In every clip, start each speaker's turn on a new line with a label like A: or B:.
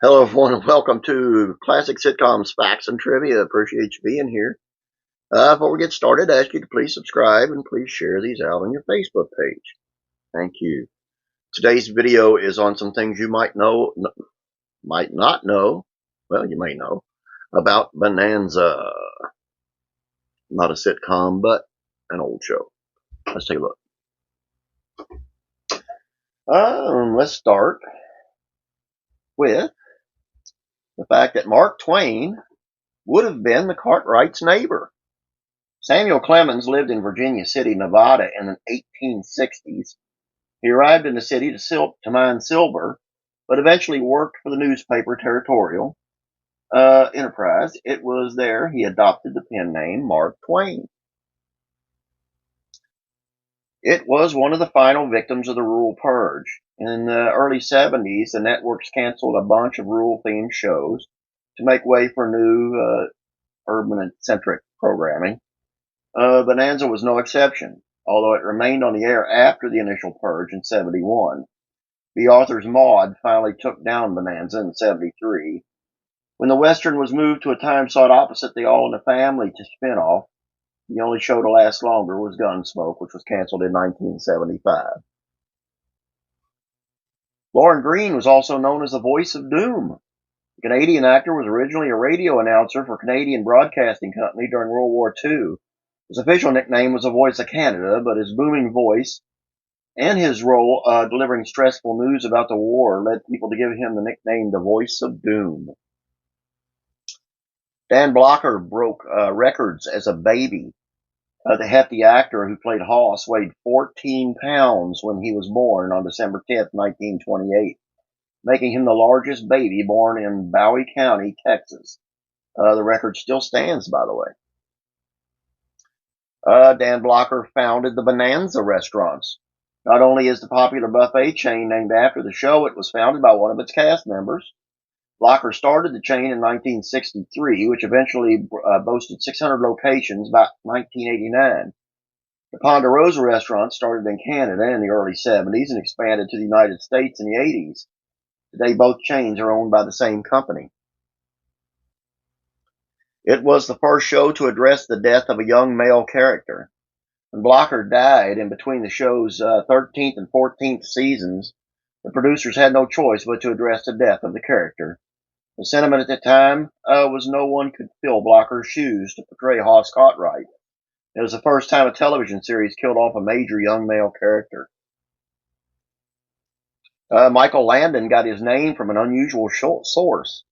A: Hello, everyone, and welcome to Classic Sitcoms Facts and Trivia. Appreciate you being here. Before we get started, I ask you to please subscribe and please share these out on your Facebook page. Thank you. Today's video is on some things you might know, might not know. Well, you may know about Bonanza. Not a sitcom, but an old show. Let's take a look. Let's start with the fact that Mark Twain would have been the Cartwright's neighbor. Samuel Clemens lived in Virginia City, Nevada in the 1860s. He arrived in the city to mine silver, but eventually worked for the newspaper Territorial Enterprise. It was there he adopted the pen name Mark Twain. It was one of the final victims of the rural purge. In the early 70s, the networks canceled a bunch of rural-themed shows to make way for new urban-centric programming. Bonanza was no exception, although it remained on the air after the initial purge in 71. The author's Maud finally took down Bonanza in 73. When the Western was moved to a time slot opposite the All in the Family to spin-off, the only show to last longer was Gunsmoke, which was canceled in 1975. Lauren Green was also known as the voice of doom. The Canadian actor was originally a radio announcer for Canadian Broadcasting Company during World War II. His official nickname was the Voice of Canada, but his booming voice and his role delivering stressful news about the war led people to give him the nickname the Voice of Doom. Dan Blocker broke records as a baby. The hefty actor who played Hoss weighed 14 pounds when he was born on December 10, 1928, making him the largest baby born in Bowie County, Texas. The record still stands, by the way. Dan Blocker founded the Bonanza restaurants. Not only is the popular buffet chain named after the show, it was founded by one of its cast members. Blocker started the chain in 1963, which eventually boasted 600 locations by 1989. The Ponderosa restaurant started in Canada in the early 70s and expanded to the United States in the 80s. Today, both chains are owned by the same company. It was the first show to address the death of a young male character. When Blocker died in between the show's 13th and 14th seasons, the producers had no choice but to address the death of the character. The sentiment at the time was no one could fill Blocker's shoes to portray Hoss Cartwright. It was the first time a television series killed off a major young male character. Michael Landon got his name from an unusual source.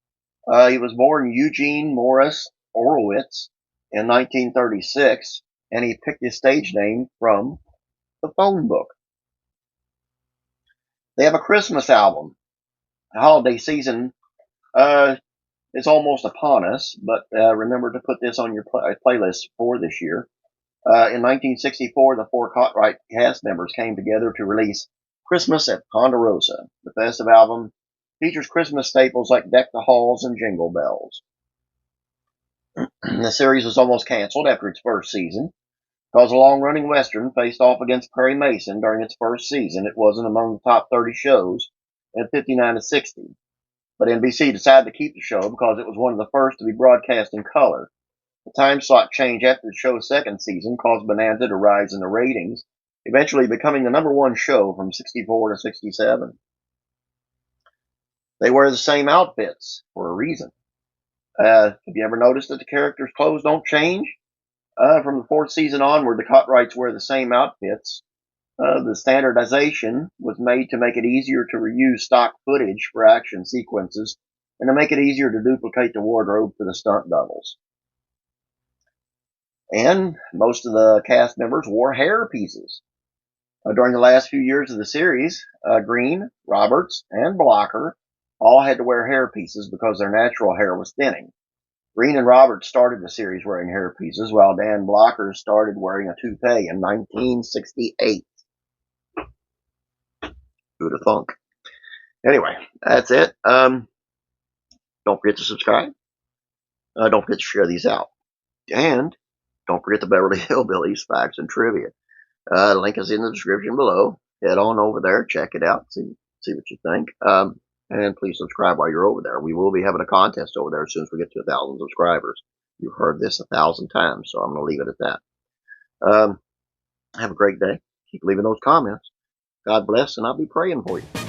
A: He was born Eugene Morris Orowitz in 1936, and he picked his stage name from the phone book. They have a Christmas album. The holiday season is almost upon us, but remember to put this on your playlist for this year. In 1964, the four Cartwright cast members came together to release Christmas at Ponderosa. The festive album features Christmas staples like Deck the Halls and Jingle Bells. The series was almost canceled after its first season. Because a long-running Western faced off against Perry Mason during its first season, it wasn't among the top 30 shows at 59 to 60. But NBC decided to keep the show because it was one of the first to be broadcast in color. The time slot change after the show's second season caused Bonanza to rise in the ratings, eventually becoming the #1 show from 64 to 67. They wear the same outfits for a reason. Have you ever noticed that the characters' clothes don't change? From the fourth season onward, the Cartwrights wear the same outfits. The standardization was made to make it easier to reuse stock footage for action sequences and to make it easier to duplicate the wardrobe for the stunt doubles. And most of the cast members wore hair pieces. During the last few years of the series, Green, Roberts, and Blocker all had to wear hair pieces because their natural hair was thinning. Green and Roberts started the series wearing hair pieces, while Dan Blocker started wearing a toupee in 1968. Who'da thunk? Anyway, that's it. Don't forget to subscribe. Don't forget to share these out. And don't forget the Beverly Hillbillies Facts and Trivia. Link is in the description below. Head on over there, check it out, see what you think. And please subscribe while you're over there. We will be having a contest over there as soon as we get to 1,000 subscribers. You've heard this 1,000 times, so I'm going to leave it at that. Have a great day. Keep leaving those comments. God bless, and I'll be praying for you.